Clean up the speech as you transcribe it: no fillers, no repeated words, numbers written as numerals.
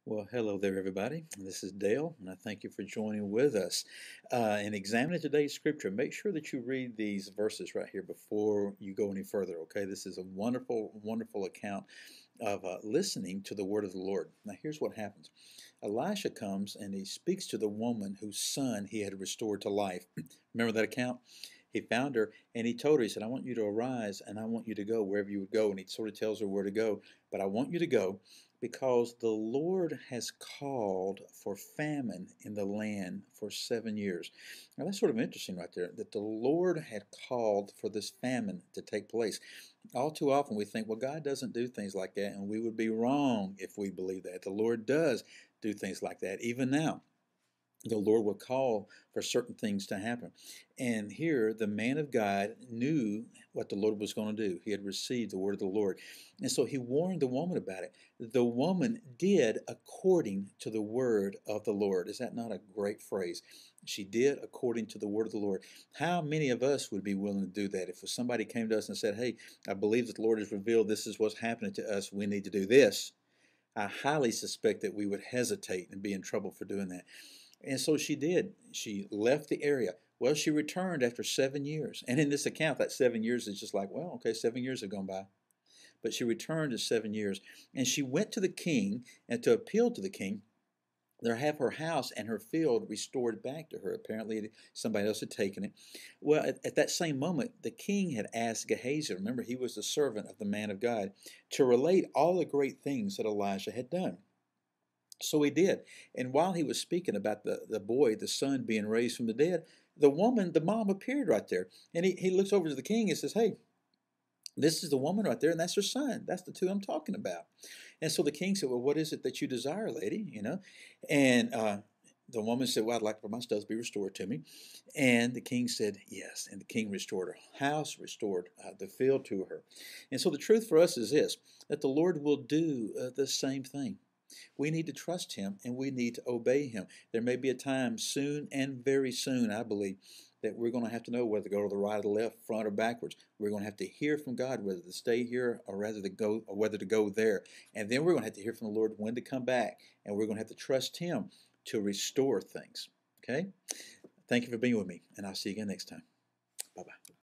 Well, hello there, everybody. This is Dale, and I thank you for joining with us. In examining today's scripture, make sure that you read these verses right here before you go any further, okay? This is a wonderful, wonderful account of listening to the word of the Lord. Now, here's what happens. Elisha comes and he speaks to the woman whose son he had restored to life. Remember that account? He found her and he told her, he said, I want you to arise and I want you to go wherever you would go. And he sort of tells her where to go, but I want you to go because the Lord has called for famine in the land for 7 years. Now that's sort of interesting right there, that the Lord had called for this famine to take place. All too often we think, well, God doesn't do things like that, and we would be wrong if we believe that. The Lord does do things like that, even now. The Lord will call for certain things to happen. And here, the man of God knew what the Lord was going to do. He had received the word of the Lord. And so he warned the woman about it. The woman did according to the word of the Lord. Is that not a great phrase? She did according to the word of the Lord. How many of us would be willing to do that? If somebody came to us and said, hey, I believe that the Lord has revealed this is what's happening to us, we need to do this. I highly suspect that we would hesitate and be in trouble for doing that. And so she did. She left the area. Well, she returned after 7 years. And in this account, that 7 years is just like, well, okay, 7 years have gone by. But she returned to 7 years. And she went to the king and to appeal to the king, there have her house and her field restored back to her. Apparently, somebody else had taken it. Well, at that same moment, the king had asked Gehazi, remember, he was the servant of the man of God, to relate all the great things that Elijah had done. So he did. And while he was speaking about the boy, the son being raised from the dead, the woman, the mom appeared right there. And he looks over to the king and says, hey, this is the woman right there, and that's her son. That's the two I'm talking about. And so the king said, well, what is it that you desire, lady? And the woman said, well, I'd like for my stuff to be restored to me. And the king said, yes. And the king restored her house, restored the field to her. And so the truth for us is this, that the Lord will do the same thing. We need to trust him and we need to obey him. There may be a time soon and very soon, I believe, that we're going to have to know whether to go to the right or the left, front or backwards. We're going to have to hear from God whether to stay here or whether to go there. And then we're going to have to hear from the Lord when to come back. And we're going to have to trust him to restore things. Okay? Thank you for being with me, and I'll see you again next time. Bye-bye.